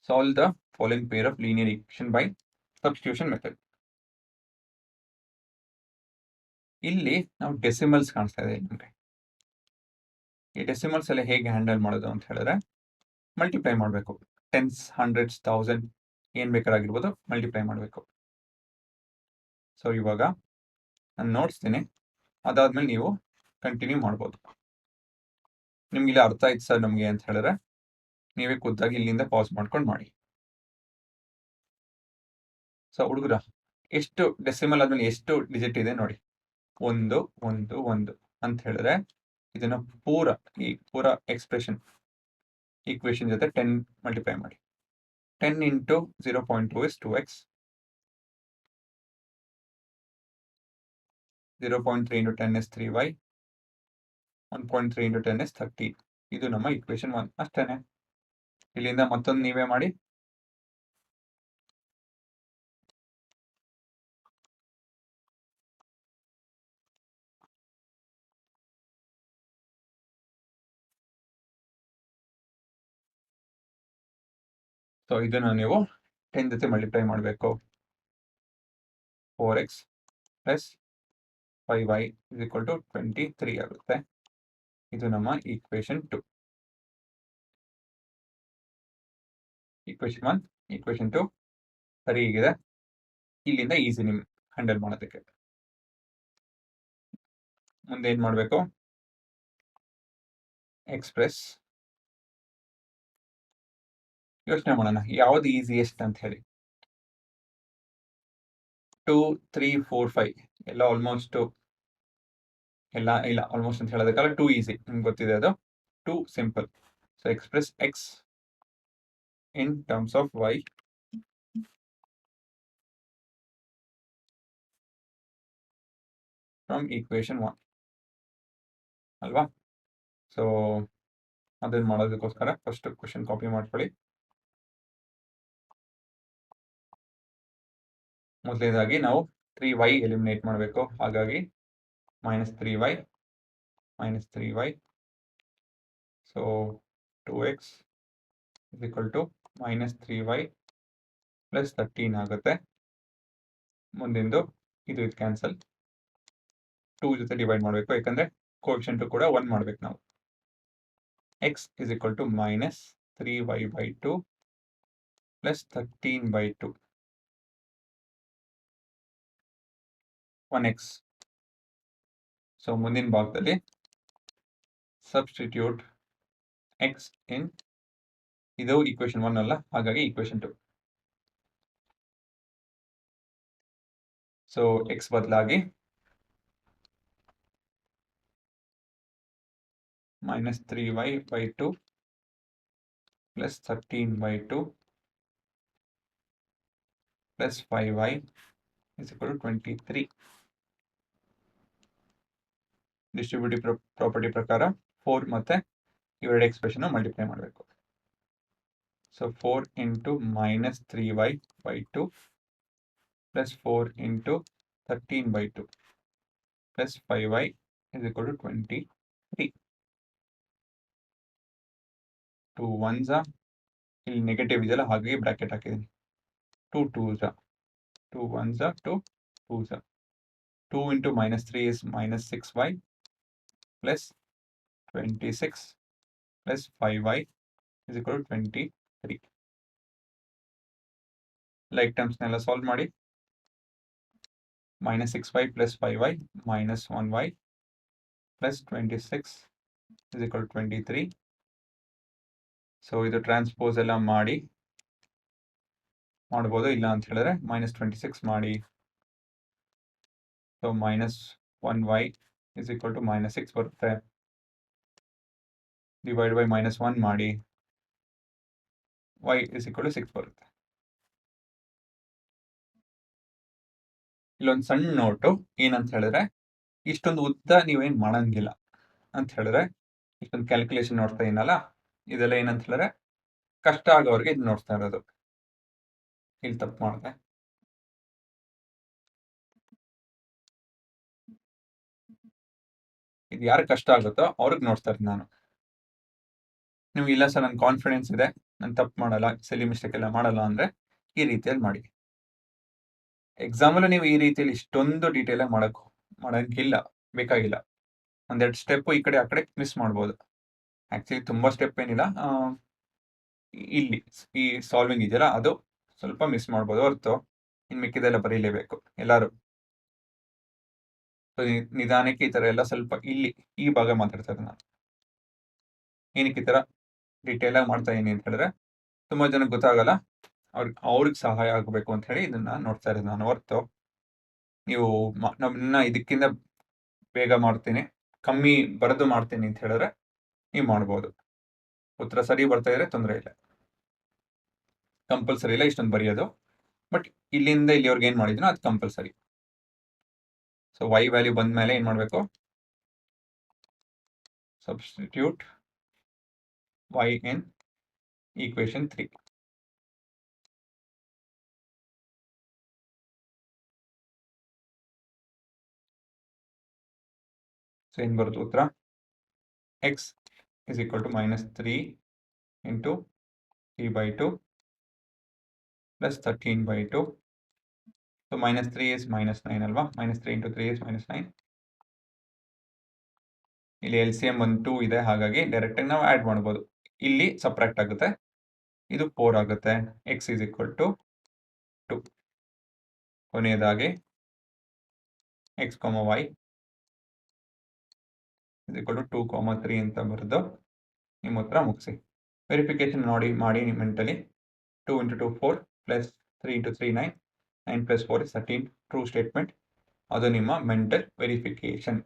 Solve the following pair of linear equation by substitution method. ಇಲ್ಲಿ ನಾವು decimals ಕಾಣಿಸ್ತಾ ಇದೆ ನಮಗೆ. ಈ ಡೆಸಿಮಲ್ಸ್ ಎಲ್ಲ ಹೇಗೆ ಹ್ಯಾಂಡಲ್ ಮಾಡೋದು ಅಂತ ಹೇಳಿದ್ರೆ ಮಲ್ಟಿಪ್ಲೈ ಮಾಡಬೇಕು. ಟೆನ್ಸ್, ಹಂಡ್ರೆಡ್ಸ್, ಥೌಸಂಡ್ ಏನು ಬೇಕಾಗಿರ್ಬೋದು ಮಲ್ಟಿಪ್ಲೈ ಮಾಡಬೇಕು. ಸೊ ಇವಾಗ ನಾನು ನೋಡಿಸ್ತೀನಿ, ಅದಾದ್ಮೇಲೆ ನೀವು ಕಂಟಿನ್ಯೂ ಮಾಡ್ಬೋದು. ನಿಮ್ಗೆ ಇಲ್ಲಿ ಅರ್ಥ ಆಯ್ತು ಸರ್ ನಮಗೆ ಅಂತ ಹೇಳಿದ್ರೆ ನೀವೇ ಖುದ್ದಾಗಿ ಇಲ್ಲಿಂದ ಪಾಸ್ ಮಾಡ್ಕೊಂಡು ಮಾಡಿ. ಸೊ ಹುಡುಗರ ಎಷ್ಟು ಡೆಸಿಮಲ್ ಆದ್ಮೇಲೆ ಎಷ್ಟು ಡಿಜಿಟ್ ಇದೆ ನೋಡಿ, 1 1 1 ಅಂತ ಹೇಳಿದ್ರೆ ಇದನ್ನ ಈ ಪೂರ ಎಕ್ಸ್ಪ್ರೆಷನ್ ಈಕ್ವೇಷನ್ ಜೊತೆ 10 ಮಲ್ಟಿಪ್ಲೈ ಮಾಡಿ. 10 into 0.2 is 2x, 0.3 into 10 is 3y, 1.3 into 10 is 30. ಇದು ನಮ್ಮ ಈಕ್ವೇಷನ್ 1 ಅಷ್ಟೇನೆ. ಇಲ್ಲಿಂದ ಮತ್ತೊಂದು ನೀವೇ ಮಾಡಿ. ಸೊ ಇದನ್ನು ನೀವು 10 ಜೊತೆ ಮಲ್ಟಿಪ್ಲೈ ಮಾಡಬೇಕು. 4x plus 5y is equal to 23 ಆಗುತ್ತೆ. ಇದು ನಮ್ಮ ಈಕ್ವೇಷನ್ 2. ಈಕ್ವೇಷನ್ 1, ಈಕ್ವೇಷನ್ 2 ಸರಿ ಹೀಗಿದೆ. ಇಲ್ಲಿಂದ ಈಸಿ ನಿಮ್ ಹ್ಯಾಂಡಲ್ ಮಾಡೋದಕ್ಕೆ. ಮುಂದೆ ಏನ್ ಮಾಡಬೇಕು, ಎಕ್ಸ್ಪ್ರೆಸ್ ಯೋಚನೆ ಮಾಡೋಣ ಯಾವ್ದು ಈಸಿಯೆಸ್ಟ್ ಅಂತ ಹೇಳಿ. 2 3 4 5 ಎಲ್ಲ ಆಲ್ಮೋಸ್ಟ್ ಇಲ್ಲ ಆಲ್ಮೋಸ್ಟ್ ಅಂತ ಹೇಳೋದಕ್ಕಲ್ಲ, 2 ಈಸಿ ನಿಮ್ಗೆ ಗೊತ್ತಿದೆ ಅದು. 2 simple. So express x in terms of y from equation 1 ಅಲ್ವಾ. ಸೊ ಅದನ್ನ ಮಾಡೋದಕ್ಕೋಸ್ಕರ ಫಸ್ಟ್ ಕ್ವಶನ್ ಕಾಪಿ ಮಾಡ್ಕೊಳ್ಳಿ. ಮೊದಲನೇದಾಗಿ ನಾವು 3y ಎಲಿಮಿನೇಟ್ ಮಾಡಬೇಕು. ಹಾಗಾಗಿ -3y, so 2x is equal to -3y plus 13 ಆಗುತ್ತೆ. ಮುಂದಿಂದು ಇದು ಕ್ಯಾನ್ಸಲ್, 2 ಜೊತೆ ಡಿವೈಡ್ ಮಾಡಬೇಕು, ಯಾಕಂದ್ರೆ ಕೋಎಫಿಷಿಯಂಟ್ ಕೂಡ 1 ಮಾಡ್ಬೇಕು ನಾವು. x is equal to -3y/2 plus 13/2, 1x. So ಮುಂದಿನ ಭಾಗದಲ್ಲಿ ಸಬ್ಸ್ಟಿಟ್ಯೂಟ್ x ಇನ್, ಇದು ಈಕ್ವೇಷನ್ 1 ಅಲ್ಲ, ಹಾಗಾಗಿ ಈಕ್ವೇಷನ್ 2. ಸೊ x ಬದಲಾಗಿ -3y/2 plus 13/2 plus 5y is equal to 23. Distributive property ಪ್ರಕಾರ 4 ಮತ್ತೆ ಇವೆರಡು ಎಕ್ಸ್ಪ್ರೆಷನ್ ಮಲ್ಟಿಪ್ಲೈ ಮಾಡಬೇಕು. So 4 into -3y/2 plus 4 into 13/2 plus 5y is equal to 23. 2 1s, ಇಲ್ಲಿ ನೆಗೆಟಿವ್ ಇದೆಯಲ್ಲ ಹಾಗಾಗಿ ಬ್ರಾಕೆಟ್ ಹಾಕಿದ್ದೀನಿ. 2 2s, 2 1s, 2 2s. 2 into -3 is -6y plus 26 plus 5y is equal to 23. Like ಟರ್ಮ್ಸ್ನೆಲ್ಲ solve ಮಾಡಿ. -6y plus 5y minus 1y plus 26 is equal to 23. So ಇದು transpose ಎಲ್ಲ ಮಾಡ್ಬೋದು, ಇಲ್ಲ ಅಂತ ಹೇಳಿದ್ರೆ -26 ಮಾಡಿ. So -1y is equal to -6 ಬರುತ್ತೆ. ಡಿವೈಡ್ ಬೈ -1 ಮಾಡಿ, y is equal to 6 ಬರುತ್ತೆ. ಇಲ್ಲೊಂದು ಸಣ್ಣ ನೋಟು ಏನಂತ ಹೇಳಿದ್ರೆ, ಇಷ್ಟೊಂದು ಉದ್ದ ನೀವೇನು ಮಾಡಂಗಿಲ್ಲ ಅಂತ ಹೇಳಿದ್ರೆ, ಇಷ್ಟೊಂದು ಕ್ಯಾಲ್ಕುಲೇಷನ್ ನೋಡ್ತಾ ಇದೀನಲ್ಲ, ಇದೆಲ್ಲ ಏನಂತ ಹೇಳಿದ್ರೆ ಕಷ್ಟ ಆಗೋರಿಗೆ ಇದು ನೋಡ್ತಾ ಇರೋದು. ಇಲ್ಲಿ ತಪ್ಪು ಮಾಡಿದೆ. ಇದು ಯಾರು ಕಷ್ಟ ಆಗುತ್ತೋ ಅವ್ರಿಗೆ ನೋಡ್ತಾ ಇರೋದು ನಾನು. ನಿಮ್ಗೆ ಇಲ್ಲ ಸರ್ ನನ್ ಕಾನ್ಫಿಡೆನ್ಸ್ ಇದೆ, ನಾನು ತಪ್ಪು ಮಾಡಲ್ಲ, ಸಿಲಿ ಮಿಸ್ಟೇಕ್ ಎಲ್ಲ ಮಾಡಲ್ಲ ಅಂದರೆ ಈ ರೀತಿಯಲ್ಲಿ ಮಾಡಿ. ಎಕ್ಸಾಮಲ್ಲೂ ನೀವು ಈ ರೀತಿಯಲ್ಲಿ ಇಷ್ಟೊಂದು ಡೀಟೇಲಾಗಿ ಮಾಡೋಕ್ಕಿಲ್ಲ, ಬೇಕಾಗಿಲ್ಲ. ಒಂದೆರಡು ಸ್ಟೆಪ್ಪು ಈ ಕಡೆ ಆ ಕಡೆ ಮಿಸ್ ಮಾಡ್ಬೋದು. ಆ್ಯಕ್ಚುಲಿ ತುಂಬ ಸ್ಟೆಪ್ ಏನಿಲ್ಲ, ಇಲ್ಲಿ ಈ ಸಾಲ್ವಿಂಗ್ ಇದೆಯಲ್ಲ ಅದು ಸ್ವಲ್ಪ ಮಿಸ್ ಮಾಡ್ಬೋದು ಹೊರತು ಇನ್ನು ಮಿಕ್ಕಿದೆಲ್ಲ ಬರೀಲೇಬೇಕು ಎಲ್ಲರೂ. ನಿಧಾನಕ್ಕೆ ಈ ಥರ ಎಲ್ಲ ಸ್ವಲ್ಪ ಇಲ್ಲಿ ಈ ಭಾಗ ಮಾತಾಡ್ತಾರೆ. ನಾನು ಏನಕ್ಕೆ ಈ ಥರ ಡೀಟೇಲಾಗಿ ಮಾಡ್ತಾ ಇದೀನಿ ಅಂತ ಹೇಳಿದ್ರೆ ತುಂಬ ಜನಕ್ಕೆ ಗೊತ್ತಾಗಲ್ಲ, ಅವ್ರಿಗೆ ಸಹಾಯ ಆಗಬೇಕು ಅಂತ ಹೇಳಿ ಇದನ್ನ ನೋಡ್ತಾ ಇರೋದು ನಾನು ಹೊರತು ನೀವು ನಮ್ಮನ್ನ ಇದಕ್ಕಿಂತ ಬೇಗ ಮಾಡ್ತೀನಿ, ಕಮ್ಮಿ ಬರೆದು ಮಾಡ್ತೀನಿ ಅಂತ ಹೇಳಿದ್ರೆ ನೀವು ಮಾಡ್ಬೋದು. ಉತ್ತರ ಸರಿ ಬರ್ತಾ ಇದ್ರೆ ತೊಂದರೆ ಇಲ್ಲ, ಕಂಪಲ್ಸರಿ ಇಲ್ಲ ಇಷ್ಟೊಂದು ಬರೆಯೋದು. ಬಟ್ ಇಲ್ಲಿಂದ ಇಲ್ಲಿವರೆಗೆ ಏನು ಮಾಡಿದ್ನೋ ಅದು ಕಂಪಲ್ಸರಿ. ಸೊ y ವ್ಯಾಲ್ಯೂ ಬಂದ ಮೇಲೆ ಏನು ಮಾಡಬೇಕು, substitute y in equation 3. So ಏನು ಬರುತ್ತೆ ಉತ್ತರ, x is equal to -3 into 3/2 plus 13/2. So -3 is -9 ಅಲ್ವಾ, -3 into 3 is -9. ಇಲ್ಲಿ LCM 1 2 ಇದೆ, ಹಾಗಾಗಿ ಡೈರೆಕ್ಟಾಗಿ ನಾವು ಆ್ಯಡ್ ಮಾಡ್ಬೋದು. ಇಲ್ಲಿ ಸಪ್ರಾಕ್ಟ್ ಆಗುತ್ತೆ, ಇದು 4 ಆಗುತ್ತೆ. x is equal to 2. ಕೊನೆಯದಾಗಿ x, y is equal to 2, 3 ಅಂತ ಬರೆದು ನಿಮ್ಮ ಉತ್ತರ ಮುಗಿಸಿ. ವೆರಿಫಿಕೇಶನ್ ಮಾಡಿ ನಿಮ್ಮ mentally. 2 into 2 4 plus 3 into 3 9 9 plus 4 is 13. True statement. ಅದು ನಿಮ್ಮ ಮೆಂಟಲ್ ವೆರಿಫಿಕೇಶನ್.